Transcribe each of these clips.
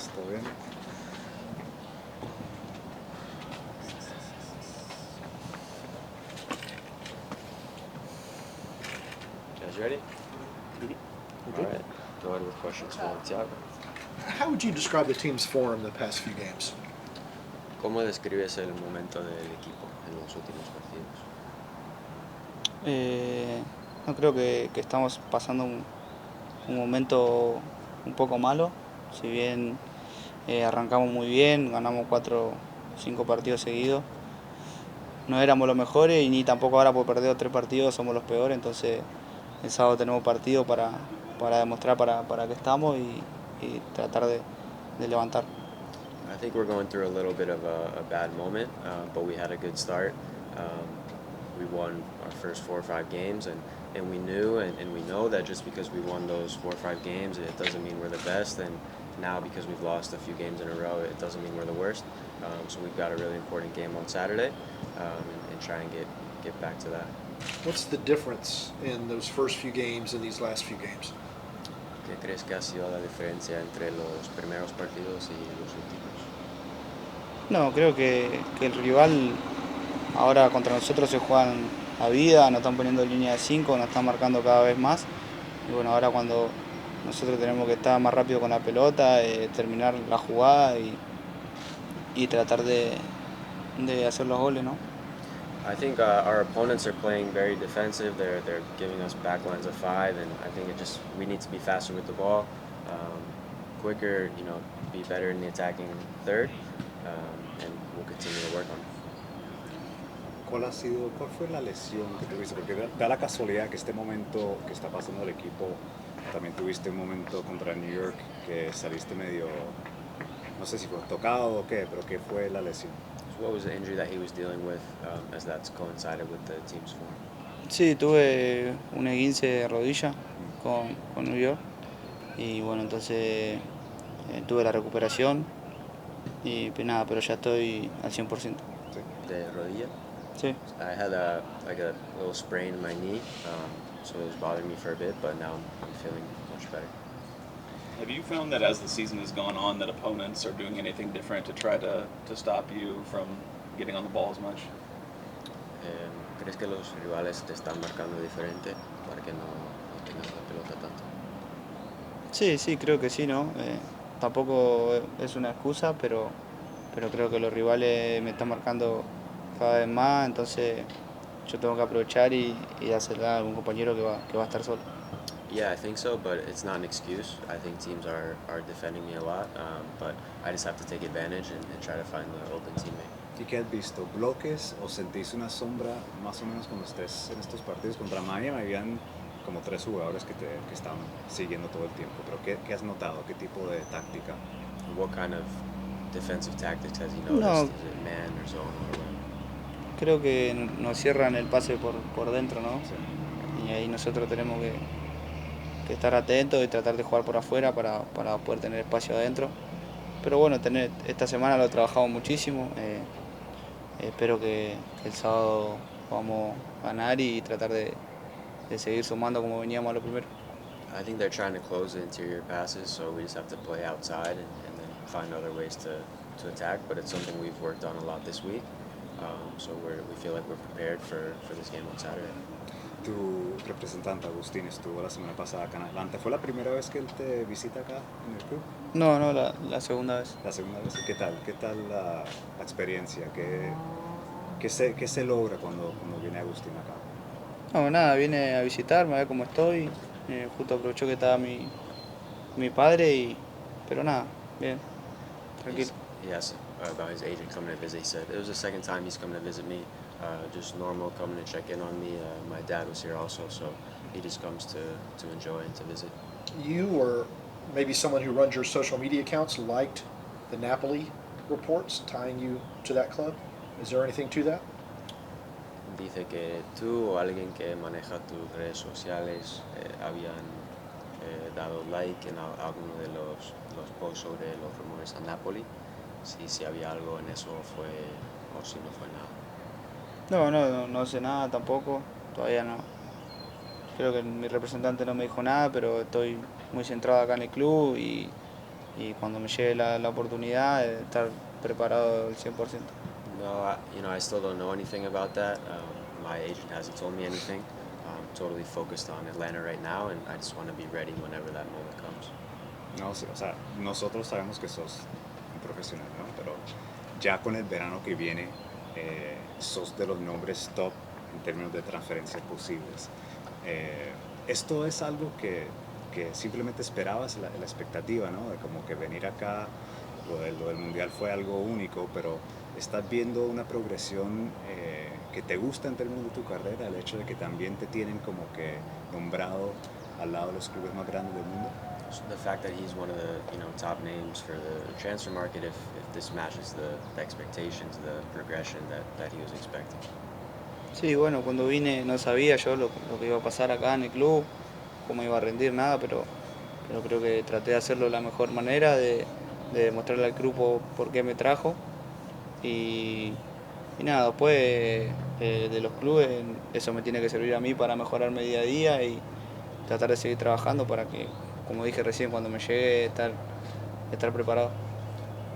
estás? ¿Todo bien? You guys ready? All right. Go ahead with questions for Thiago. How would you describe the team's form the past few games? ¿Cómo describes el momento del equipo en los últimos partidos? No creo que estamos pasando un momento un poco malo, si bien arrancamos muy bien, ganamos 4 o 5 partidos seguidos, no éramos los mejores y ni tampoco ahora por perder 3 partidos somos los peores, entonces el sábado tenemos partido para demostrar para qué estamos y tratar de levantar. I think we're going through a little bit of a bad moment, but we had a good start. We won our first 4 or 5 games, and we knew and we know that just because we won those 4 or 5 games, it doesn't mean we're the best. And now because we've lost a few games in a row, it doesn't mean we're the worst. So we've got a really important game on Saturday, and try and get back to that. What's the difference in those first few games and these last few games? ¿Qué crees que ha sido la diferencia entre los primeros partidos y los últimos? No, creo que el rival ahora contra nosotros se juegan a vida, nos están poniendo línea de 5, nos están marcando cada vez más. Y bueno, ahora cuando nosotros tenemos que estar más rápido con la pelota, terminar la jugada y tratar de hacer los goles, ¿no? I think our opponents are playing very defensive. They're giving us back lines of 5, and I think we need to be faster with the ball, quicker, be better in the attacking third, and we'll continue to work on it. ¿Cuál fue la lesión que tuviste? Porque da la casualidad que este momento que está pasando el equipo, también tuviste un momento contra New York que saliste medio, no sé si fue tocado o qué, pero ¿qué fue la lesión? So what was the injury that he was dealing with as that's coincided with the team's form? Sí, tuve un esguince de rodilla con New York y bueno, entonces tuve la recuperación y pues nada, pero ya estoy al 100%. De rodilla? Sí. I had a little sprain in my knee, so it was bothering me for a bit, but now I'm feeling much better. Have you found that as the season has gone on that opponents are doing anything different to try to stop you from getting on the ball as much? ¿Crees que los rivales te están marcando diferente para que no tengas la pelota tanto? Sí, creo que sí, ¿no? Tampoco es una excusa, pero creo que los rivales me están marcando cada vez más, entonces yo tengo que aprovechar y hacerle a algún compañero que va a estar solo. Yeah, I think so, but it's not an excuse. I think teams are defending me a lot, but I just have to take advantage and try to find the open teammate. ¿Y qué has visto? ¿Bloques o sentís una sombra más o menos cuando estés en estos partidos? Contra Miami habían como 3 jugadores que estaban siguiendo todo el tiempo, pero ¿qué has notado? ¿Qué tipo de táctica? What kind of defensive tactics has he noticed? No. Is it man or zone or what? Creo que nos cierran el pase por dentro, ¿no? Sí. Y ahí nosotros tenemos que estar atentos y tratar de jugar por afuera para poder tener espacio adentro. Pero bueno, esta semana lo he trabajado muchísimo. Espero que el sábado podamos ganar y tratar de seguir sumando como veníamos a lo primero. I think they're trying to close the interior passes, so we just have to play outside and then find other ways to attack. But it's something we've worked on a lot this week, so we feel like we're prepared for this game on Saturday. Tu representante Agustín estuvo la semana pasada acá en Atlanta. ¿Fue la primera vez que él te visita acá en el club? No, la segunda vez. La segunda vez. ¿Qué tal? ¿Qué tal la experiencia? ¿Qué se logra cuando viene Agustín acá? No, nada, viene a visitarme, a ver cómo estoy. Justo aprovechó que estaba mi padre, pero nada, bien, tranquilo. He asked about his agent coming to visit. He said it was the second time he's coming to visit me. Just normal, coming to check in on me. My dad was here also, so he just comes to enjoy and to visit. You or maybe someone who runs your social media accounts liked the Napoli reports tying you to that club. Is there anything to that? Dice que tú o alguien que maneja tus redes sociales habían dado like en alguno de los posts sobre los rumores a Napoli. Si había algo en eso fue o si no fue nada. No sé nada tampoco, todavía no. Creo que mi representante no me dijo nada, pero estoy muy centrado acá en el club y cuando me llegue la oportunidad estar preparado al 100%. No, I still don't know anything about that. My agent hasn't told me anything. I'm totally focused on Atlanta right now, and I just want to be ready whenever that moment comes. No, sí, o sea, nosotros sabemos que sos un profesional, ¿no? Pero ya con el verano que viene, sos de los nombres top en términos de transferencias posibles. Esto es algo que simplemente esperabas, la expectativa, ¿no? De como que venir acá, lo del Mundial fue algo único, pero estás viendo una progresión que te gusta en términos de tu carrera, el hecho de que también te tienen como que nombrado al lado de los clubes más grandes del mundo. So the fact that he's one of the top names for the transfer market, if this matches the expectations, the progression that he was expecting. Sí, bueno, cuando vine no sabía yo lo que iba a pasar acá en el club, cómo iba a rendir, nada, pero creo que traté de hacerlo de la mejor manera, de demostrarle al grupo por qué me trajo. Y nada, después de los clubes, eso me tiene que servir a mí para mejorarme día a día y tratar de seguir trabajando para que, como dije recién, cuando me llegue estar preparado.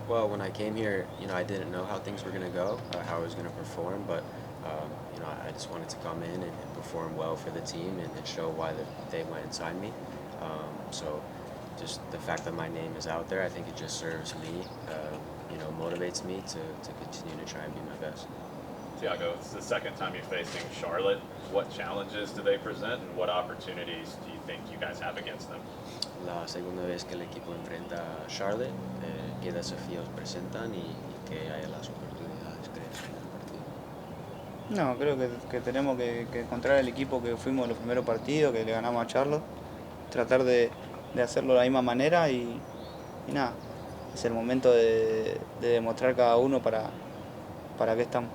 Well, when I came here, I didn't know how things were going to go, how I was going to perform, but I just wanted to come in and perform well for the team and show why they went and signed me. So just the fact that my name is out there, I think it just serves me, motivates me to continue to try and be my best. Thiago, it's the second time you're facing Charlotte. What challenges do they present and what opportunities do you think you guys have against them? La segunda vez que el equipo enfrenta a Charlotte, ¿qué desafíos presentan y qué hay en las oportunidades, crees, en el partido? No, creo que tenemos que encontrar el equipo que fuimos en los primeros partidos, que le ganamos a Charlotte, tratar de hacerlo de la misma manera y nada, es el momento de demostrar cada uno para qué estamos.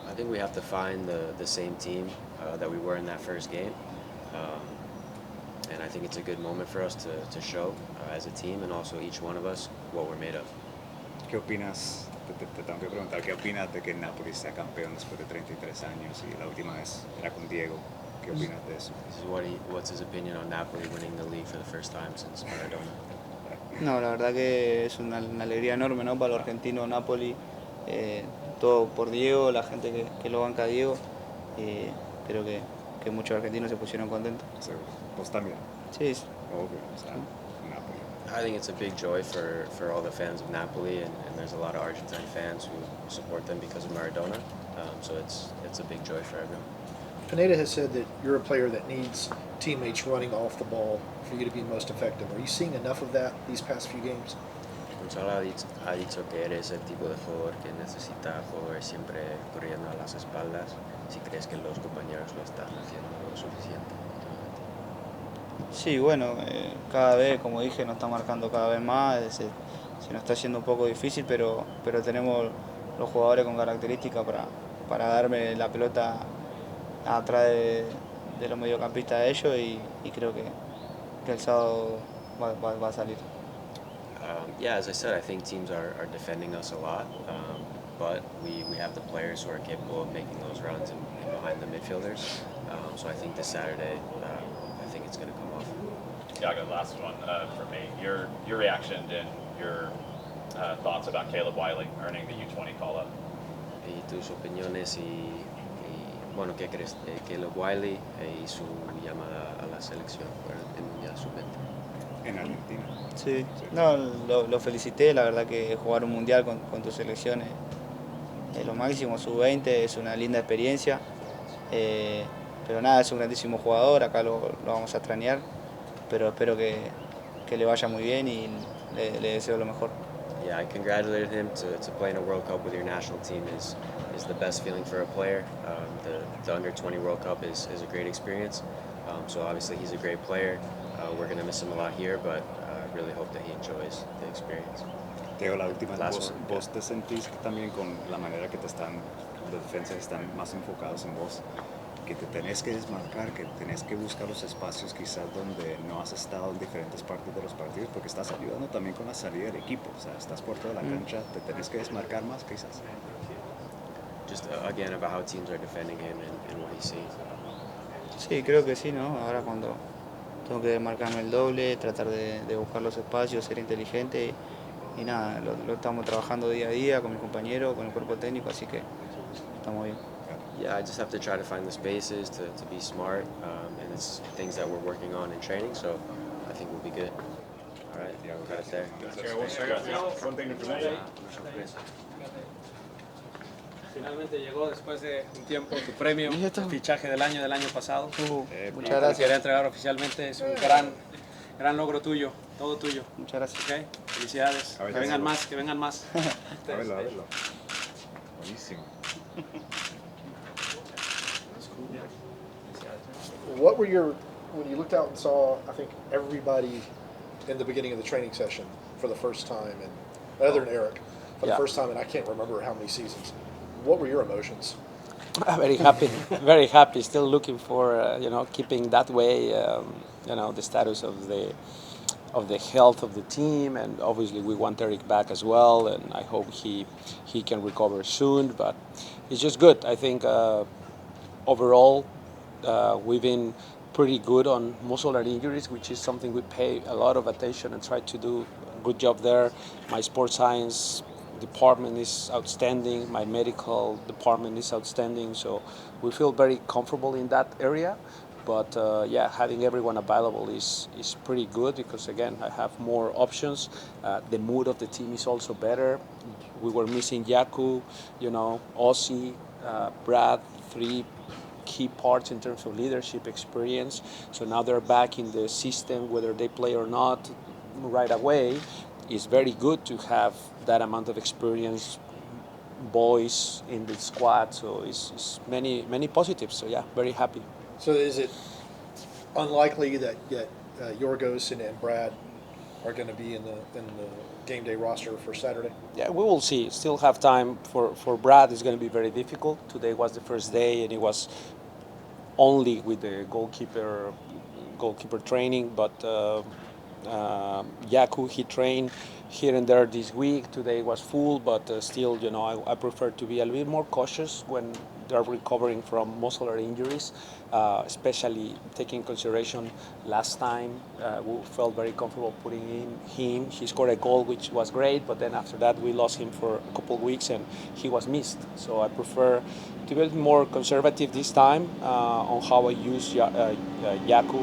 I think we have to find the same team that we were in that first game. And I think it's a good moment for us to show as a team and also each one of us what we're made of. ¿Qué opinas? Te tengo que preguntar, ¿qué opinas de que el Napoli sea campeón después de 33 años y la última vez era con Diego? ¿Qué opinas de eso? This is what's his opinion on Napoli winning the league for the first time since Maradona? No, la verdad que es una alegría enorme, ¿no? Para los argentinos, Napoli, todo por Diego, la gente que lo banca a Diego, y creo que muchos argentinos se pusieron contentos. Seguro. ¿Vos también? Sí, Obvio, o sea, Napoli. I think it's a big joy for all the fans of Napoli, and there's a lot of Argentine fans who support them because of Maradona. So it's a big joy for everyone. Pineda has said that you're a player that needs teammates running off the ball for you to be most effective. Are you seeing enough of that these past few games? Gonzalo ha dicho que eres el tipo de jugador que necesita jugadores siempre corriendo a las espaldas. Si crees que los compañeros lo están haciendo lo suficiente. sí, bueno, cada vez, como dije, nos está marcando cada vez más, se nos está haciendo un poco difícil, pero tenemos los jugadores con características para darme la pelota atrás de los mediocampistas de ellos y creo que el sábado va a salir. Yeah, as I said, I think teams are defending us a lot, but we have the players who are capable of making those runs and behind the midfielders. So I think this Saturday, I think it's going to come off. Thiago, last one for me. Your reaction and your thoughts about Caleb Wiley earning the U20 call-up. Y tus opiniones bueno, ¿qué crees de Caleb Wiley y su llamada a la selección para el Mundial Sub-20? En Argentina. Sí, no, lo felicité, la verdad que jugar un mundial con tus selecciones es lo máximo, sub-20 es una linda experiencia, pero nada, es un grandísimo jugador, acá lo vamos a extrañar, pero espero que le vaya muy bien y le deseo lo mejor. Yeah, I congratulated him to play in a World Cup with your national team is the best feeling for a player. The Under-20 World Cup is a great experience, so obviously he's a great player. We're going to miss him a lot here, but I really hope that he enjoys the experience. Teo, la última, Last vos te sentís que también con la manera que los defensas están más enfocados en vos, que te tenés que desmarcar, que tenés que buscar los espacios quizás donde no has estado en diferentes partes de los partidos, porque estás ayudando también con la salida del equipo, o sea, estás por toda la cancha, te tenés que desmarcar más quizás. Just again about how teams are defending him and what he's seeing. Sí, creo que sí, ¿no? Ahora cuando tengo que marcarme el doble, tratar de buscar los espacios, ser inteligente y nada, lo estamos trabajando día a día con mis compañeros, con el cuerpo técnico, así que estamos bien. Yeah, I just have to try to find the spaces to be smart, and it's things that we're working on in training, so I think we'll be good. All right, yeah, we got it there. Finalmente llegó después de un tiempo tu premio, el fichaje del año pasado. Muchas Te gracias. quería entregar oficialmente, es un gran logro tuyo, todo tuyo. Muchas gracias. ¿Okay? Felicidades, que vengan más, que vengan más. A verlo. Buenísimo. What were your, when you looked out and saw, I think, everybody in the beginning of the training session for the first time, and other than Eric, for the Yeah. first time in I can't remember how many seasons, what were your emotions? Very happy, very happy. Still looking for keeping that way. The status of the health of the team, and obviously we want Eric back as well. And I hope he can recover soon. But it's just good. I think overall we've been pretty good on muscular injuries, which is something we pay a lot of attention and try to do a good job there. My sports science department is outstanding. My medical department is outstanding. So we feel very comfortable in that area. But having everyone available is pretty good because, again, I have more options. The mood of the team is also better. We were missing Yaku, Ossie, Brad, three key parts in terms of leadership experience. So now they're back in the system, whether they play or not, right away. It's very good to have that amount of experience, boys in the squad. So it's many positives. So yeah, very happy. So is it unlikely that Yorgos and Brad are going to be in the game day roster for Saturday? Yeah, we will see. Still have time for Brad. It's going to be very difficult. Today was the first day, and it was only with the goalkeeper training. But Yaku, he trained here and there this week. Today was full, but still, I prefer to be a little bit more cautious when they're recovering from muscular injuries, especially taking consideration last time we felt very comfortable putting in him. He scored a goal, which was great, but then after that we lost him for a couple of weeks and he was missed. So I prefer to be a little more conservative this time on how I use Yaku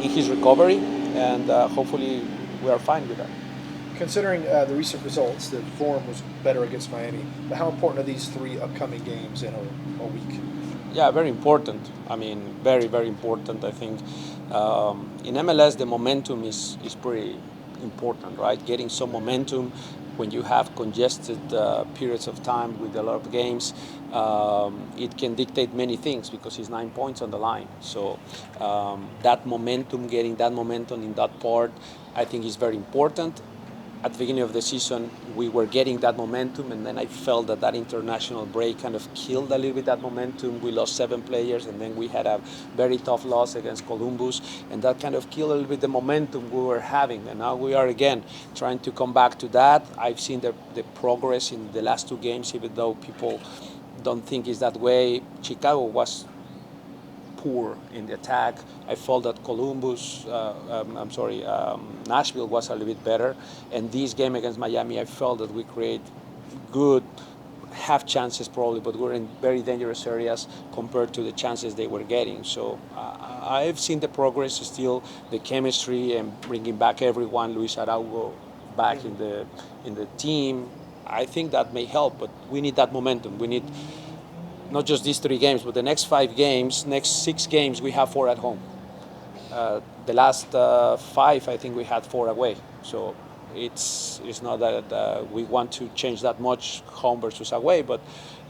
in his recovery, and hopefully we are fine with that. Considering the recent results, the form was better against Miami, but how important are these three upcoming games in a week? Yeah, very important. I mean, very, very important. I think in MLS the momentum is pretty important, right? Getting some momentum when you have congested periods of time with a lot of games, it can dictate many things because it's 9 points on the line. So that momentum, getting that momentum in that part, I think is very important. At the beginning of the season, we were getting that momentum, and then I felt that international break kind of killed a little bit that momentum. We lost 7 players, and then we had a very tough loss against Columbus, and that kind of killed a little bit the momentum we were having. And now we are again trying to come back to that. I've seen the progress in the last 2 games, even though people don't think it's that way. Chicago was poor in the attack. I felt that Nashville was a little bit better. And this game against Miami, I felt that we create good half chances probably, but we're in very dangerous areas compared to the chances they were getting. So I've seen the progress, still the chemistry and bringing back everyone, Luis Araujo back in the team. I think that may help, but we need that momentum. We need not just these 3 games, but the next 5 games, next 6 games, we have 4 at home. The last 5, I think we had 4 away. So it's not that we want to change that much home versus away, but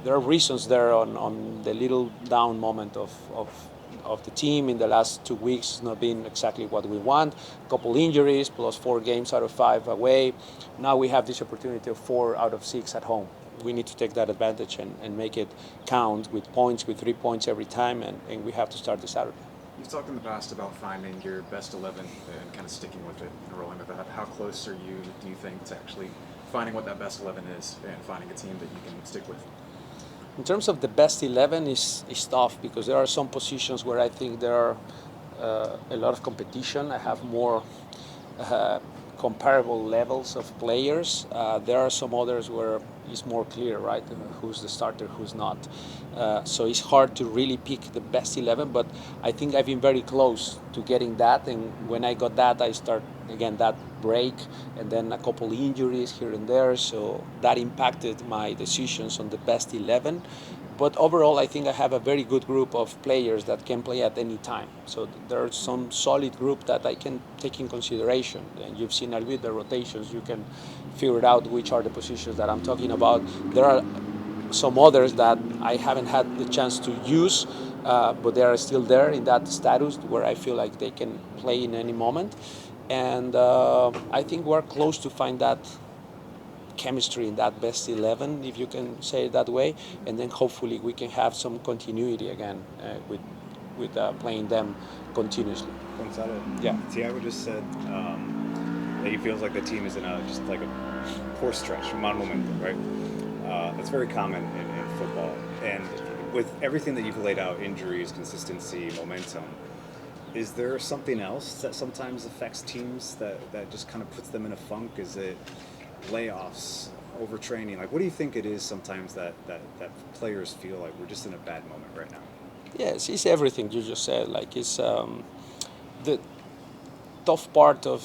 there are reasons there on the little down moment of the team in the last 2 weeks. It's not been exactly what we want. A couple injuries, plus 4 games out of 5 away. Now we have this opportunity of 4 out of 6 at home. We need to take that advantage and make it count with points, with 3 points every time, and we have to start this Saturday. You've talked in the past about finding your best 11 and kind of sticking with it and rolling with that. How close are you, do you think, to actually finding what that best 11 is and finding a team that you can stick with? In terms of the best 11 is tough because there are some positions where I think there are a lot of competition. I have more comparable levels of players. There are some others where it's more clear, right? Who's the starter, who's not. So it's hard to really pick the best 11, but I think I've been very close to getting that. And when I got that, I start again that break and then a couple injuries here and there. So that impacted my decisions on the best 11. But overall, I think I have a very good group of players that can play at any time. So there's some solid group that I can take in consideration. And you've seen a bit the rotations. You can figure out which are the positions that I'm talking about. There are some others that I haven't had the chance to use, but they are still there in that status where I feel like they can play in any moment. And I think we're close to find that chemistry in that best 11, if you can say it that way, and then hopefully we can have some continuity again with playing them continuously. Gonzalo, Yeah. Thiago just said that he feels like the team is in just like a poor stretch, mal momento, right? That's very common in football. And with everything that you've laid out, injuries, consistency, momentum, is there something else that sometimes affects teams that just kind of puts them in a funk? Is it layoffs, overtraining? Like, what do you think it is sometimes that players feel like we're just in a bad moment right now? Yes, it's everything you just said. Like, it's the tough part of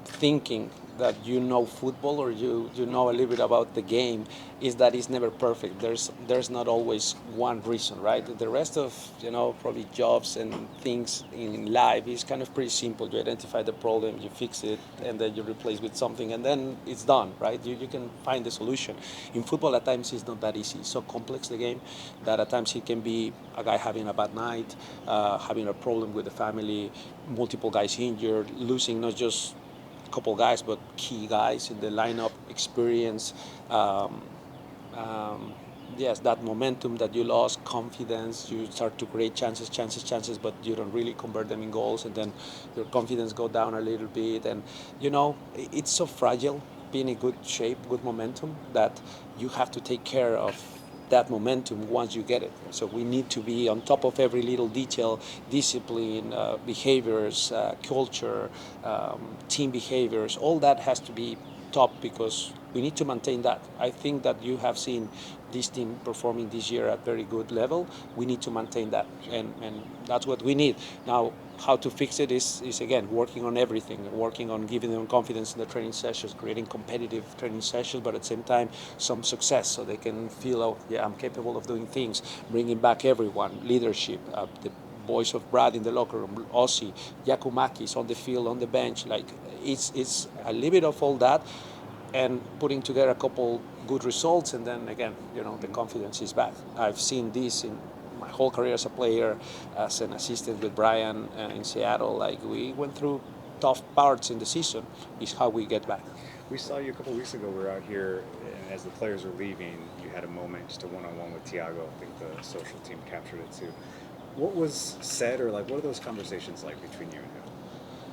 thinking that you know football or you know a little bit about the game is that it's never perfect. There's not always one reason, right? The rest of, probably jobs and things in life is kind of pretty simple. You identify the problem, you fix it, and then you replace with something, and then it's done, right? You can find the solution. In football, at times it's not that easy. It's so complex, the game, that at times it can be a guy having a bad night, having a problem with the family, multiple guys injured, losing not just couple guys, but key guys in the lineup, experience. Yes, that momentum that you lost, confidence. You start to create chances, but you don't really convert them in goals, and then your confidence go down a little bit. And it's so fragile. Being in good shape, good momentum, that you have to take care of that momentum once you get it. So we need to be on top of every little detail, discipline, behaviors, culture, team behaviors. All that has to be top because we need to maintain that. I think that you have seen this team performing this year at very good level. We need to maintain that, and that's what we need. Now, how to fix it is again working on everything, working on giving them confidence in the training sessions, creating competitive training sessions, but at the same time some success so they can feel, oh yeah, I'm capable of doing things, bringing back everyone, leadership, the voice of Brad in the locker room, Ossie, Yakumakis on the field, on the bench. Like it's a little bit of all that, and putting together a couple good results, and then again, the confidence is back. I've seen this in my whole career as a player, as an assistant with Brian in Seattle. Like, we went through tough parts in the season. Is how we get back. We saw you a couple weeks ago. We were out here, and as the players were leaving, you had a moment, just a one-on-one with Thiago. I think the social team captured it too. What was said, or what are those conversations like between you and him?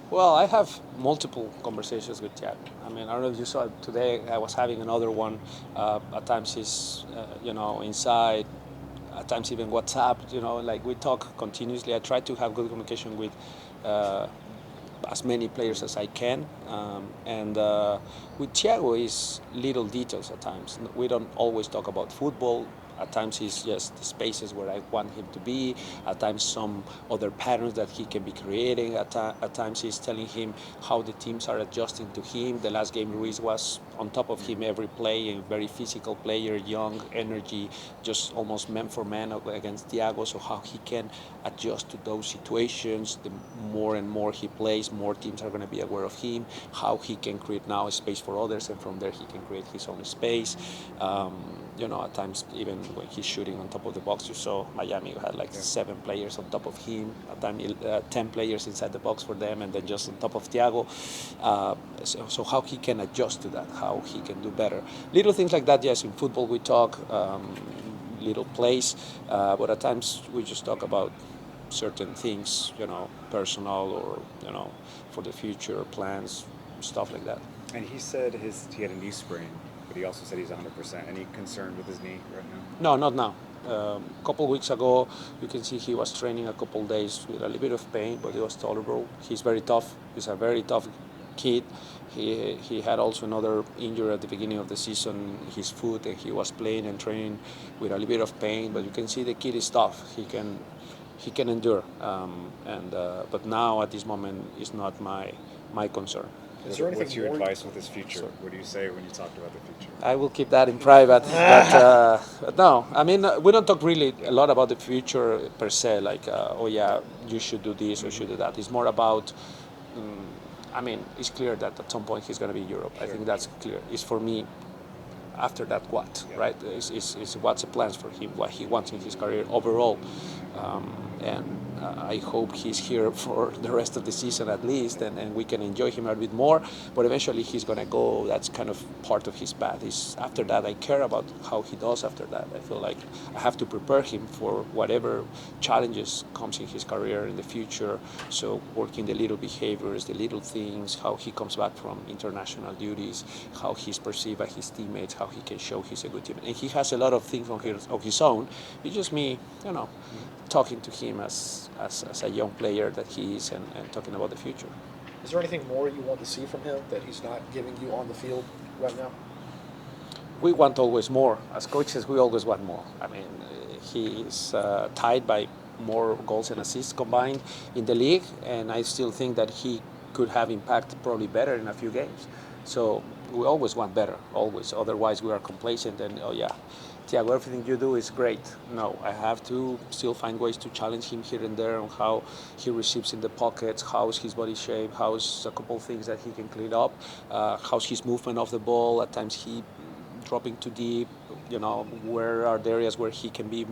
Well, I have multiple conversations with Thiago. I mean, I don't know if you saw it today. I was having another one. At times he's, inside. At times even WhatsApp. We talk continuously. I try to have good communication with as many players as I can. And with Thiago, is little details at times. We don't always talk about football. At times he's just the spaces where I want him to be. At times some other patterns that he can be creating. At times he's telling him how the teams are adjusting to him. The last game, Ruiz was on top of him every play, a very physical player, young, energy, just almost man for man against Thiago. So how he can adjust to those situations. The more and more he plays, more teams are going to be aware of him. How he can create now a space for others, and from there he can create his own space. At times even when he's shooting on top of the box, you saw Miami had 7 players on top of him, at times 10 players inside the box for them, and then just on top of Thiago. So how he can adjust to that, how he can do better. Little things like that, yes, in football we talk, little plays, but at times we just talk about certain things, personal or, for the future plans, stuff like that. And he said he had a knee sprain, but he also said he's 100%. Any concern with his knee right now? No, not now. A couple weeks ago, you can see he was training a couple days with a little bit of pain, but it was tolerable. He's very tough. He's a very tough kid. He had also another injury at the beginning of the season, his foot, and he was playing and training with a little bit of pain. But you can see the kid is tough. He can endure. But now at this moment is not my concern. What's your advice with his future? What do you say when you talk about the future? I will keep that in private. But no, I mean, we don't talk really a lot about the future per se, like, oh yeah, you should do this or should do that. It's more about, I mean, it's clear that at some point he's going to be in Europe. I think that's clear. It's for me, after that, what, right? It's what's the plans for him, what he wants in his career overall. I hope he's here for the rest of the season at least, and we can enjoy him a bit more. But eventually he's going to go. That's kind of part of his path. After that, I care about how he does after that. I feel like I have to prepare him for whatever challenges comes in his career in the future. So working the little behaviors, the little things, how he comes back from international duties, how he's perceived by his teammates, how he can show he's a good teammate. And he has a lot of things of his own. It's just me, talking to him as a young player that he is and talking about the future. Is there anything more you want to see from him that he's not giving you on the field right now? We want always more. As coaches, we always want more. I mean, he is tied by more goals and assists combined in the league, and I still think that he could have impact probably better in a few games. So we always want better, always. Otherwise, we are complacent and, oh yeah, Thiago, everything you do is great. No, I have to still find ways to challenge him here and there on how he receives in the pockets, how's his body shape, how's a couple things that he can clean up, how's his movement of the ball. At times he dropping too deep, where are the areas where he can be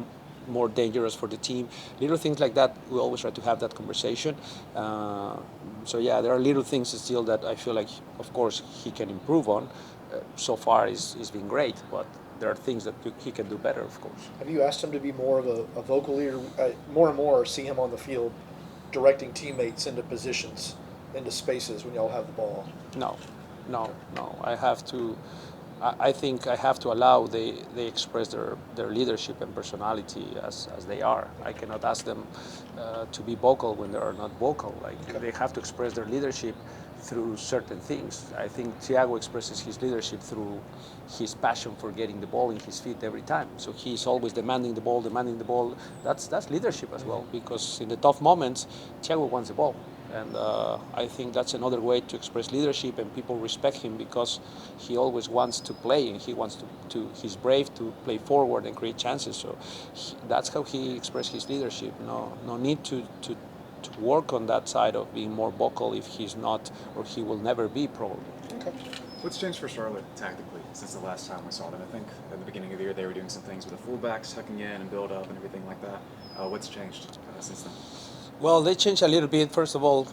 more dangerous for the team. Little things like that, we always try to have that conversation. So yeah, there are little things still that I feel like, of course, he can improve on. So far, it's been great, but there are things that he can do better, of course. Have you asked him to be more of a vocal leader? More and more, see him on the field directing teammates into positions, into spaces when y'all have the ball. No. I think I have to allow they express their leadership and personality as they are. I cannot ask them to be vocal when they are not vocal. They have to express their leadership through certain things. I think Thiago expresses his leadership through his passion for getting the ball in his feet every time. So he's always demanding the ball. That's leadership as well, because in the tough moments, Thiago wants the ball. And I think that's another way to express leadership, and people respect him because he always wants to play, and he's brave to play forward and create chances. So that's how he expresses his leadership. No need to work on that side of being more vocal if he's not, or he will never be probably. Okay. What's changed for Charlotte tactically since the last time we saw them? I think at the beginning of the year they were doing some things with the fullbacks, tucking in and build up and everything like that. What's changed since then? Well, they changed a little bit. First of all,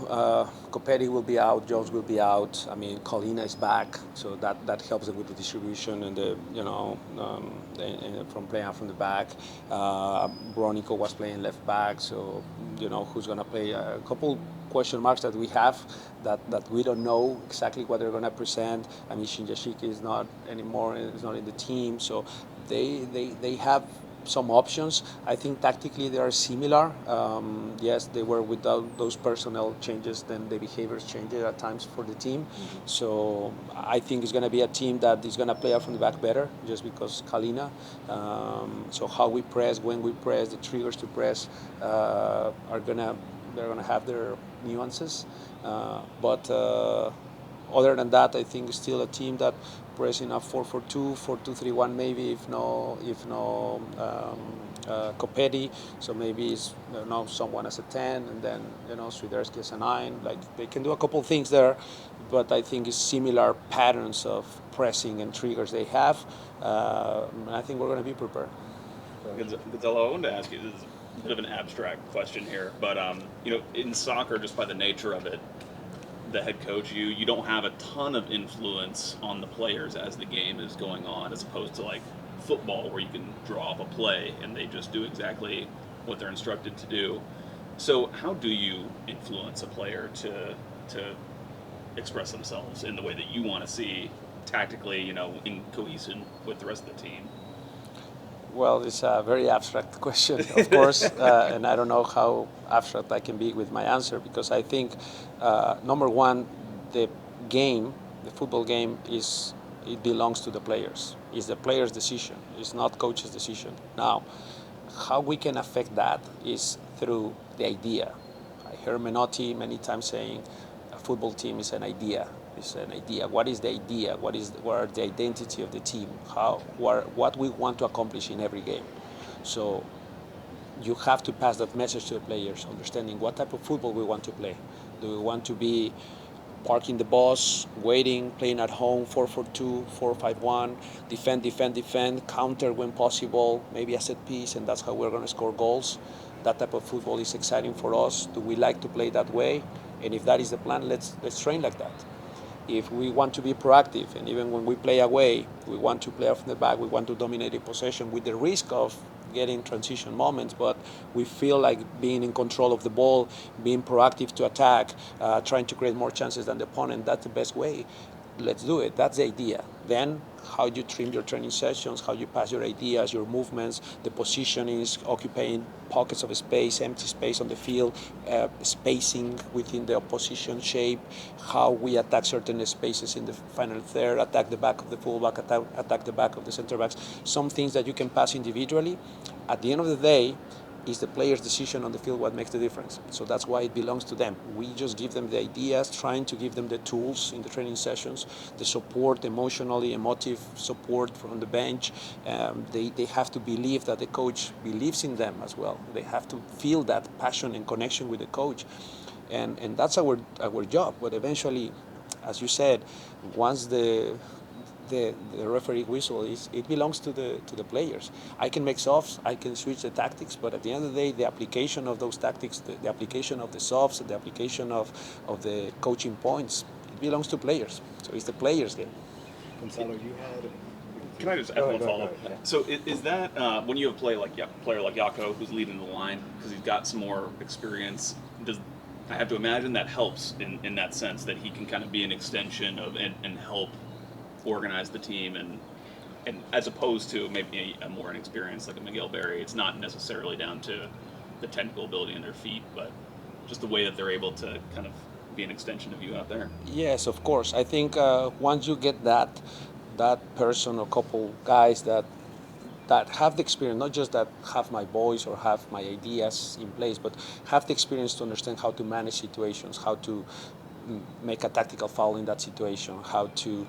Copetti will be out, Jones will be out. I mean, Colina is back, so that helps them with the distribution and from playing out from the back. Bronico was playing left back, so who's going to play? A couple question marks that we have that we don't know exactly what they're going to present. I mean, Shinjashiki is not anymore; is not in the team, so they have some options. I think tactically they are similar. Yes, they were without those personnel changes, then the behaviors change at times for the team. Mm-hmm. So I think it's going to be a team that is going to play out from the back better, just because Kalina. So how we press, when we press, the triggers to press they're gonna have their nuances. But other than that, I think it's still a team that pressing a 4-4-2, 4-2-3-1 maybe, if no Copetti. So maybe it's someone as a 10, and then Swiderski as a 9. Like they can do a couple things there, but I think it's similar patterns of pressing and triggers they have. And I think we're going to be prepared. Gonzalo, I wanted to ask you, this is a bit of an abstract question here, but in soccer, just by the nature of it, the head coach, you don't have a ton of influence on the players as the game is going on, as opposed to like football where you can draw up a play and they just do exactly what they're instructed to do. So how do you influence a player to express themselves in the way that you want to see tactically, you know, in cohesion with the rest of the team? Well, it's a very abstract question, of course, and I don't know how abstract I can be with my answer, because I think, number one, the game, the football game, it belongs to the players. It's the players' decision. It's not coach's decision. Now, how we can affect that is through the idea. I heard Menotti many times saying a football team is an idea. It's an idea. What is the idea? What are the identity of the team? What we want to accomplish in every game. So you have to pass that message to the players, understanding what type of football we want to play. Do we want to be parking the bus, waiting, playing at home, 4-4-2, 4-5-1, defend, counter when possible, maybe a set piece, and that's how we're going to score goals. That type of football is exciting for us. Do we like to play that way? And if that is the plan, let's train like that. If we want to be proactive, and even when we play away, we want to play off the back, we want to dominate a possession with the risk of getting transition moments, but we feel like being in control of the ball, being proactive to attack, trying to create more chances than the opponent, that's the best way. Let's do it. That's the idea. Then how you trim your training sessions, how you pass your ideas, your movements, the positionings, occupying pockets of space, empty space on the field, spacing within the opposition shape, how we attack certain spaces in the final third, attack the back of the fullback, attack the back of the center backs. Some things that you can pass individually. At the end of the day, is the player's decision on the field what makes the difference. So that's why it belongs to them. We just give them the ideas, trying to give them the tools in the training sessions, the support, emotionally, emotive support from the bench. They have to believe that the coach believes in them as well. They have to feel that passion and connection with the coach. And that's our job. But eventually, as you said, once the referee whistle it belongs to the players. I can make softs, I can switch the tactics, but at the end of the day, the application of those tactics, the application of the softs, the application of the coaching points, it belongs to players. So it's the players' game. Gonzalo, you had. Can I just ask one follow-up? Yeah. So is that when you have a player like Jaco who's leading the line because he's got some more experience? I have to imagine that helps in that sense that he can kind of be an extension of and help organize the team, and as opposed to maybe a more inexperienced like a Miguel Berry. It's not necessarily down to the technical ability in their feet, but just the way that they're able to kind of be an extension of you out there. Yes, of course. I think once you get that person or couple guys that have the experience, not just that have my voice or have my ideas in place, but have the experience to understand how to manage situations, how to make a tactical foul in that situation, how to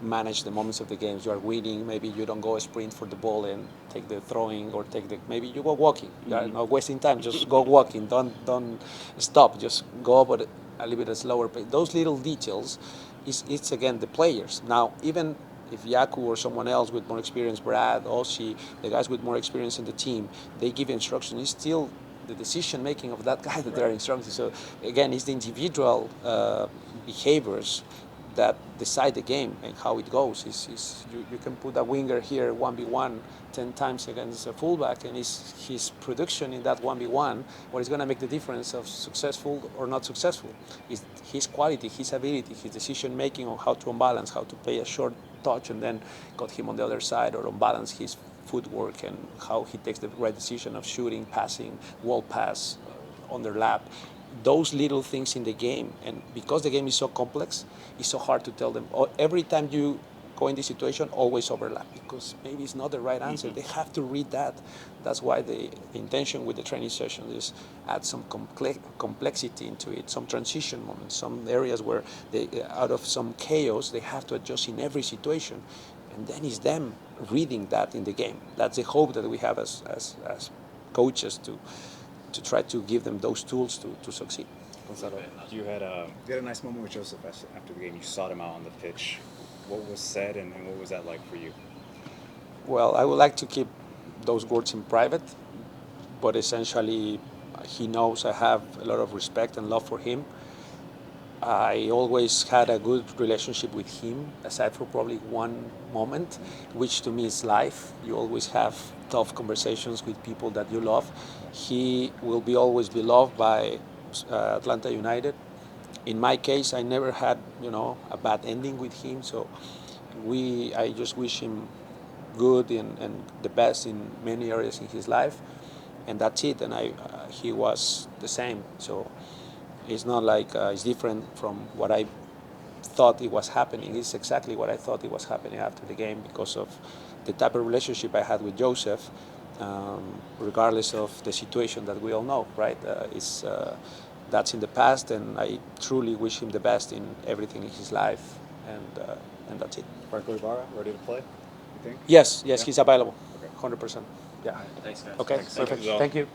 manage the moments of the games. You are winning, maybe you don't go a sprint for the ball and take the throwing, or maybe you go walking. You are not wasting time, just go walking. Don't stop, just go, but a little bit of slower pace. Those little details, it's again the players. Now, even if Yaku or someone else with more experience, Brad, Osi, the guys with more experience in the team, they give instruction, it's still the decision making of that guy that they're instructing. So again, it's the individual behaviors that decide the game and how it goes. You can put a winger here 1v1 10 times against a fullback, and his production in that 1v1, what is going to make the difference of successful or not successful is his quality, his ability, his decision making on how to unbalance, how to play a short touch and then got him on the other side, or unbalance his footwork and how he takes the right decision of shooting, passing, wall pass, on their lap. Those little things in the game, and because the game is so complex, it's so hard to tell them. Every time you go in this situation, always overlap, because maybe it's not the right answer. They have to read that. That's why the intention with the training session is add some complexity into it, some transition moments, some areas where out of some chaos, they have to adjust in every situation. And then it's them reading that in the game. That's the hope that we have as coaches to try to give them those tools to succeed. Gonzalo, you had a nice moment with Joseph after the game. You sought him out on the pitch. What was said and what was that like for you? Well, I would like to keep those words in private, but essentially he knows I have a lot of respect and love for him. I always had a good relationship with him, aside from probably one moment, which to me is life. You always have tough conversations with people that you love. He will always be loved by Atlanta United. In my case, I never had, a bad ending with him. So I just wish him good and the best in many areas in his life, and that's it. And he was the same. So it's not like it's different from what I thought it was happening. It's exactly what I thought it was happening after the game because of the type of relationship I had with Joseph, regardless of the situation that we all know, right? That's in the past, and I truly wish him the best in everything in his life, and that's it. Franco Ibarra, ready to play, you think? Yes, Yeah? he's available, Okay. 100%. Yeah. Thanks, guys. Okay, Thanks, perfect. Gonzalo. Thank you.